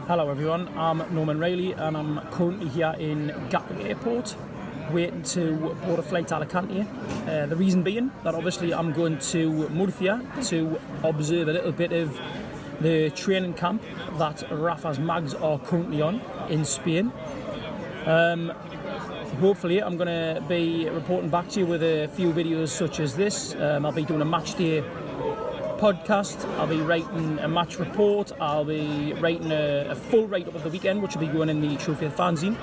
Hello everyone, I'm Norman Rayleigh and I'm currently here in Gatwick Airport waiting to board a flight to Alicante. The reason being that obviously I'm going to Murcia to observe a little bit of the training camp that Rafa's Mags are currently on in Spain. Hopefully I'm going to be reporting back to you with a few videos such as this. I'll be doing a match day podcast, I'll be writing a match report, I'll be writing a full write-up of the weekend which will be going in the True Faith fanzine.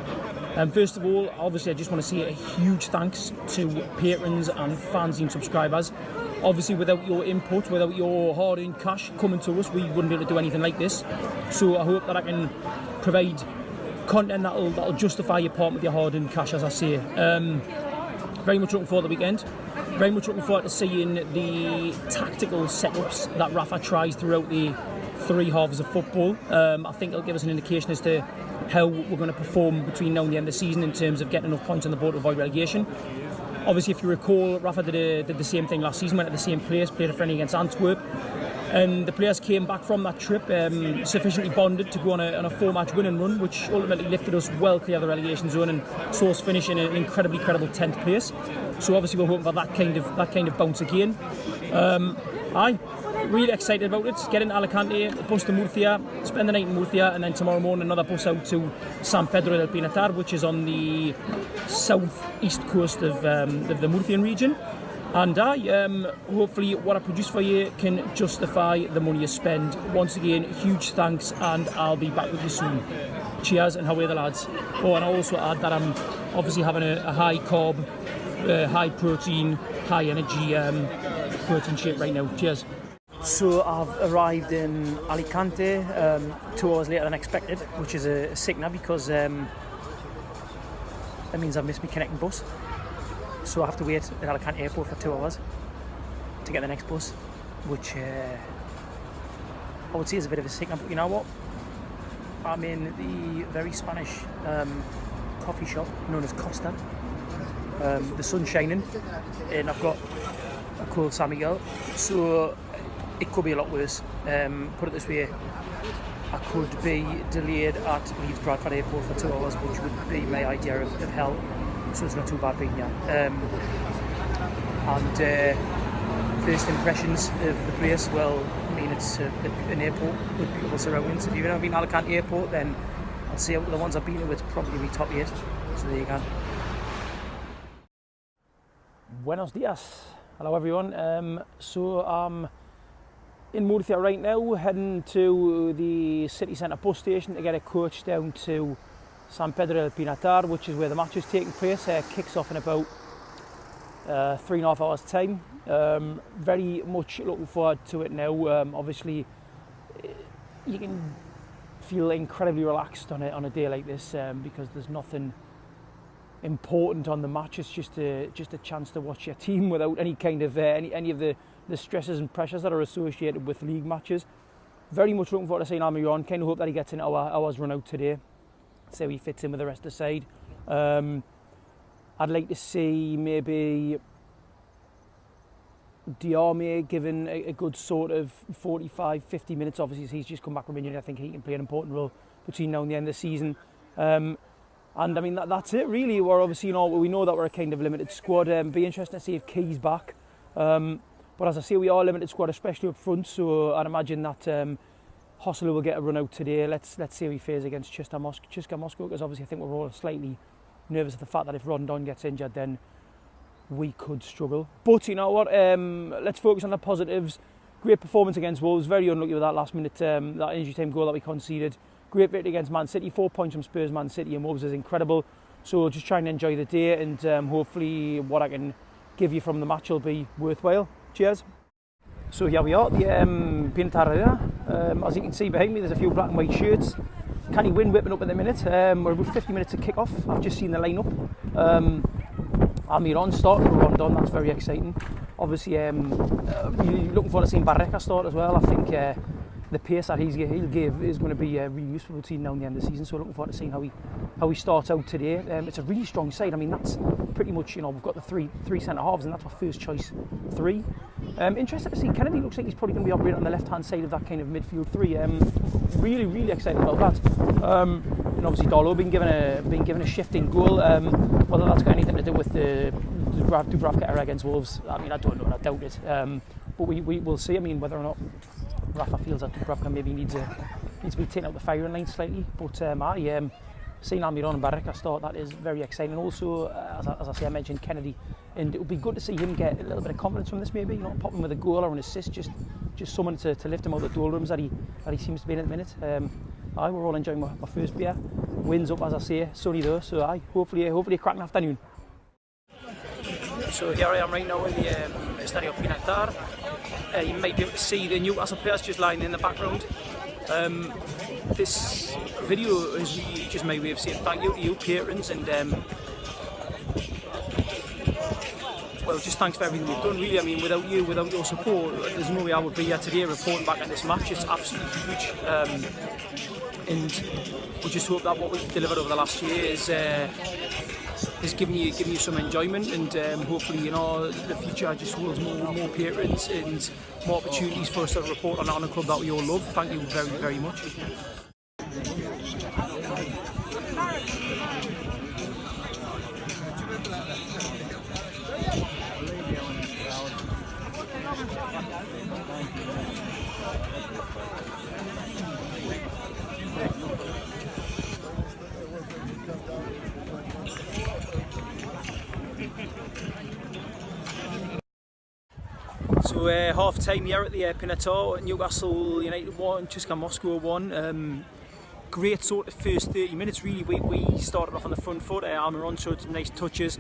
First of all, obviously I just want to say a huge thanks to patrons and fanzine subscribers. Obviously without your input, without your hard-earned cash coming to us, we wouldn't be able to do anything like this. So I hope that I can provide content that'll justify your part with your hard-earned cash, as I say. Very much looking forward to the weekend. Very much looking forward to seeing the tactical setups that Rafa tries throughout the three halves of football. I think it'll give us an indication as to how we're going to perform between now and the end of the season in terms of getting enough points on the board to avoid relegation. Obviously, if you recall, Rafa did the same thing last season, went to the same place, played a friendly against Antwerp. And the players came back from that trip sufficiently bonded to go on a 4-match winning run, which ultimately lifted us well clear of the relegation zone and saw us finish in an incredibly credible 10th place. So obviously we're hoping for that kind of bounce again. I'm really excited about it. Get into Alicante, bus to Murcia, spend the night in Murcia, and then tomorrow morning another bus out to San Pedro del Pinatar, which is on the south-east coast of the Murcian region. And hopefully what I produce for you can justify the money you spend. Once again, huge thanks, and I'll be back with you soon. Cheers, and how are the lads? Oh, and I'll also add that I'm obviously having a high carb, high protein, high energy protein shake right now. Cheers. So I've arrived in Alicante 2 hours later than expected, which is a sickener because that means I've missed my connecting bus. So I have to wait at Alicante Airport for 2 hours to get the next bus, which I would say is a bit of a sickener, but you know what? I'm in the very Spanish coffee shop known as Costa. The sun's shining and I've got a cold San Miguel, so it could be a lot worse. Put it this way, I could be delayed at Leeds Bradford Airport for 2 hours, which would be my idea of hell. So it's not too bad being here. First impressions of the place, well, I mean, it's an airport with beautiful surroundings. If you've never been to Alicante Airport, then I'll say the ones I've been to, it's probably be top 8. So there you go. Buenos dias. Hello everyone. So I'm in Murcia right now, heading to the city centre bus station to get a coach down to San Pedro del Pinatar, which is where the match is taking place. Kicks off in about 3.5 hours time. Very much looking forward to it now. Obviously you can feel incredibly relaxed on a day like this because there's nothing important on the match. It's just a chance to watch your team without any kind of any of the stresses and pressures that are associated with league matches. Very much looking forward to seeing Almiron. Kind of hope that he gets in hours run out today. See how he fits in with the rest of the side. I'd like to see maybe Diarme given a good sort of 45-50 minutes. Obviously, he's just come back from injury. I think he can play an important role between now and the end of the season. And I mean, that's it really. We're obviously, we know that we're a kind of limited squad. Be interesting to see if Key's back. But as I say, we are a limited squad, especially up front. So I'd imagine that Hossler will get a run out today. Let's see how he fares against CSKA Moscow, because obviously I think we're all slightly nervous of the fact that if Rondon gets injured, then we could struggle. But you know what? Let's focus on the positives. Great performance against Wolves. Very unlucky with that last minute, that injury time goal that we conceded. Great victory against Man City. 4 points from Spurs, Man City and Wolves is incredible. So just trying to enjoy the day, and hopefully what I can give you from the match will be worthwhile. Cheers. So here we are, the Pinatar Arena. As you can see behind me, there's a few black and white shirts. Canny wind whipping up at the minute. We're about 50 minutes to kick off. I've just seen the lineup. Almiron starting for Rondon, that's very exciting. Obviously, looking forward to seeing Barreca start as well. I think the pace that he'll give is going to be really useful between now and the end of the season. So looking forward to seeing how he starts out today. It's a really strong side. I mean, that's pretty much, we've got the three centre halves, and that's our first choice three. Interested to see Kennedy. Looks like he's probably going to be operating on the left hand side of that kind of midfield three. Really excited about that. And obviously Darlow being given a shifting goal. Whether that's got anything to do with the Dubravka error against Wolves, I mean, I don't know. I doubt it. But we'll see. I mean, whether or not Rafa feels that Dubravka maybe needs to be taken out the firing line slightly. But seeing Almiron and Barreca start, that is very exciting. Also, as I say, I mentioned Kennedy, and it would be good to see him get a little bit of confidence from this. Maybe pop him with a goal or an assist, just someone to lift him out of the doldrums that he seems to be in at the minute. We're all enjoying my first beer. Winds up, as I say, sunny though. So hopefully a cracking afternoon. So here I am right now in the Estadio Pinatar. You might be able to see the Newcastle players just lying in the background. This video is really just my way of saying thank you to you patrons, and well, just thanks for everything you've done. Really, I mean, without your support, there's no way I would be here today reporting back on this match. It's absolutely huge, and we just hope that what we've delivered over the last year is giving you some enjoyment, and hopefully, the future just holds more patrons and more opportunities for us to report on a club that we all love. Thank you very, very much. So half time here at the Pinatar. Newcastle United 1, CSKA Moscow 1. Great sort of first 30 minutes really. We started off on the front foot. Almiron showed some nice touches.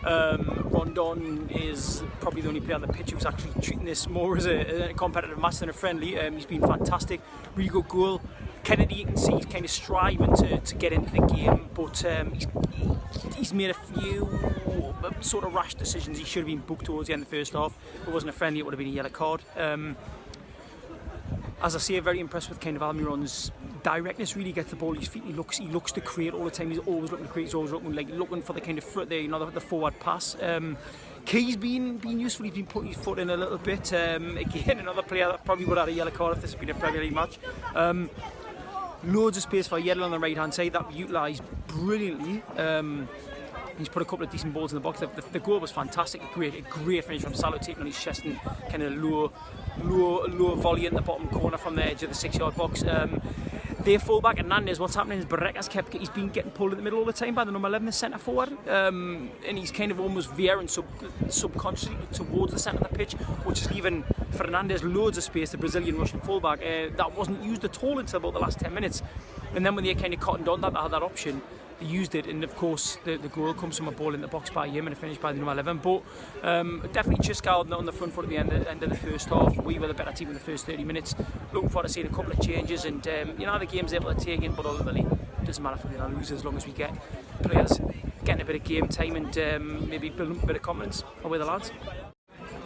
Rondon is probably the only player on the pitch who's actually treating this more as a competitive match than a friendly. He's been fantastic, really good goal. Kennedy, you can see he's kind of striving to get into the game, but he's made a few sort of rash decisions. He should have been booked towards the end of the first half. If it wasn't a friendly, it would have been a yellow card. As I say, very impressed with kind of Almiron's directness. Really gets the ball at his feet. He looks to create all the time. He's always looking to create. He's always looking for the kind of foot there, the forward pass. Key's been useful. He's been putting his foot in a little bit. Again, another player that probably would have had a yellow card if this had been a Premier League match. Loads of space for Yedlin on the right hand side. That utilised brilliantly. He's put a couple of decent balls in the box. The goal was fantastic. A great finish from Salah, taking on his chest and kind of low volley in the bottom corner from the edge of the 6-yard box. Their fullback Hernandez, what's happening is Barreca's he's been getting pulled in the middle all the time by the number 11, the centre forward, and he's kind of almost veering subconsciously towards the centre of the pitch, which is leaving Hernandez loads of space, the Brazilian Russian fullback. That wasn't used at all until about the last 10 minutes. And then when they kind of cottoned on that, they had that option, they used it, and of course the goal comes from a ball in the box by him and a finish by the number 11. But definitely CSKA on the front foot at the end of the first half. We were the better team in the first 30 minutes. Looking forward to seeing a couple of changes, and the game's able to take in, but ultimately it doesn't matter if we win or lose as long as we get players getting a bit of game time and maybe building up a bit of confidence away the lads.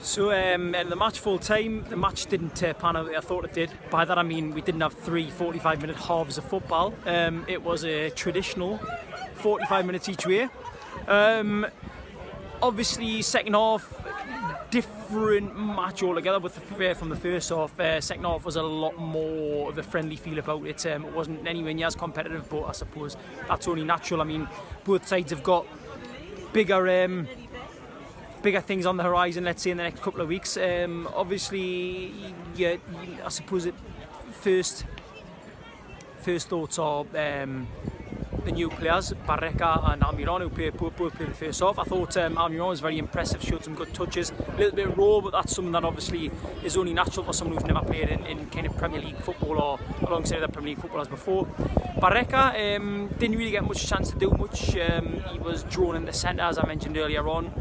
So at the match full time, the match didn't pan out the way I thought it did. By that I mean we didn't have 3 45-minute halves of football. It was a traditional 45 minutes each way. Obviously second half, different match altogether from the first half. Second half was a lot more of a friendly feel about it. It wasn't anywhere near as competitive, but I suppose that's only natural. I mean, both sides have got bigger things on the horizon, let's say, in the next couple of weeks. Obviously, yeah, I suppose first thoughts are the new players, Barreca and Almiron, who both played the first half. I thought Almiron was very impressive, showed some good touches, a little bit raw, but that's something that obviously is only natural for someone who's never played in kind of Premier League football or alongside other Premier League footballers before. Barreca didn't really get much chance to do much. He was drawn in the centre, as I mentioned earlier on.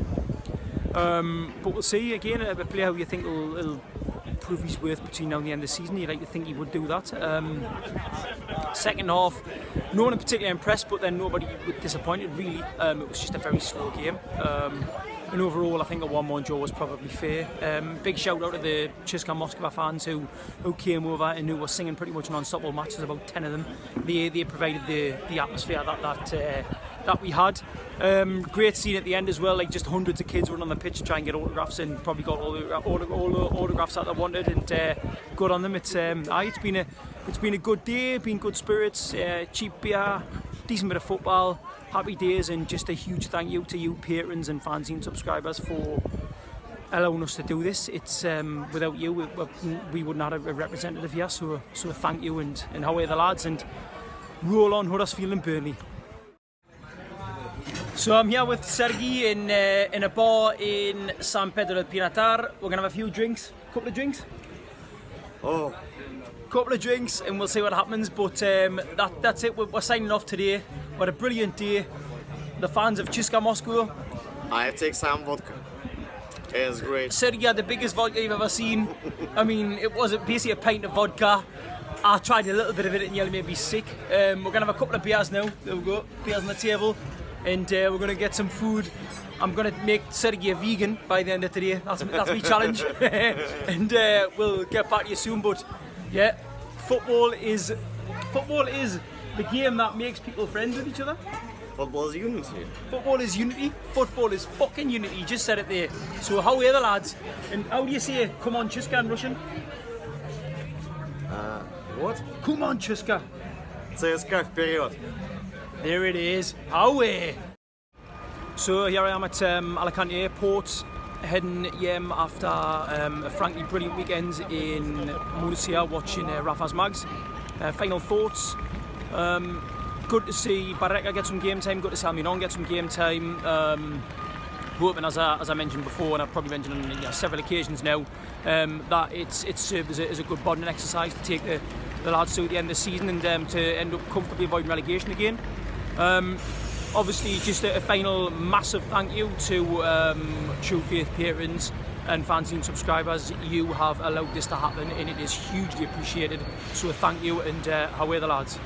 But we'll see. Again, a player who you think will prove his worth between now and the end of the season. You'd like to think he would do that. Second half, no one in particular impressed, but then nobody was disappointed really. It was just a very slow game. and overall I think a 1-1 draw was probably fair. Big shout out to the CSKA Moscow fans who came over and who were singing pretty much non-stop all matches, about 10 of them. They provided the atmosphere that we had. Great scene at the end as well, like just hundreds of kids running on the pitch to try and get autographs, and probably got all the autographs that they wanted, and good on them. It's been a good day, been good spirits, cheap beer, decent bit of football, happy days, and just a huge thank you to you patrons and fanzine subscribers for allowing us to do this. It's without you we wouldn't have a representative here, so thank you, and how are the lads, and roll on Huddersfield and Burnley. So I'm here with Sergi in a bar in San Pedro del Pinatar. We're gonna have a few drinks, couple of drinks, and we'll see what happens. But that's it. We're signing off today. What a brilliant day. The fans of CSKA Moscow. I take some vodka. It's great. Sergi had the biggest vodka you've ever seen. I mean, it was basically a pint of vodka. I tried a little bit of it and nearly made me sick. We're gonna have a couple of beers now. There we go. Beers on the table. And we're going to get some food. I'm going to make Sergi a vegan by the end of today. That's my challenge. And we'll get back to you soon. But yeah, football is the game that makes people friends with each other. Football is unity. Football is unity. Football is fucking unity. You just said it there. So how are the lads? And how do you say "come on, CSKA" in Russian? What? Come on, CSKA. CSKA вперед. There it is. Away. So here I am at Alicante Airport, heading home after a frankly brilliant weekend in Murcia, watching Rafa's Mags. Final thoughts. Good to see Barreca get some game time. Good to see Almiron get some game time. Hoping, as I mentioned before, and I've probably mentioned on several occasions now, that it's served as a good bonding exercise to take the lads through the end of the season, and to end up comfortably avoiding relegation again. Obviously, just a final massive thank you to True Faith patrons and fanzine subscribers. You have allowed this to happen, and it is hugely appreciated. So thank you, and how are the lads?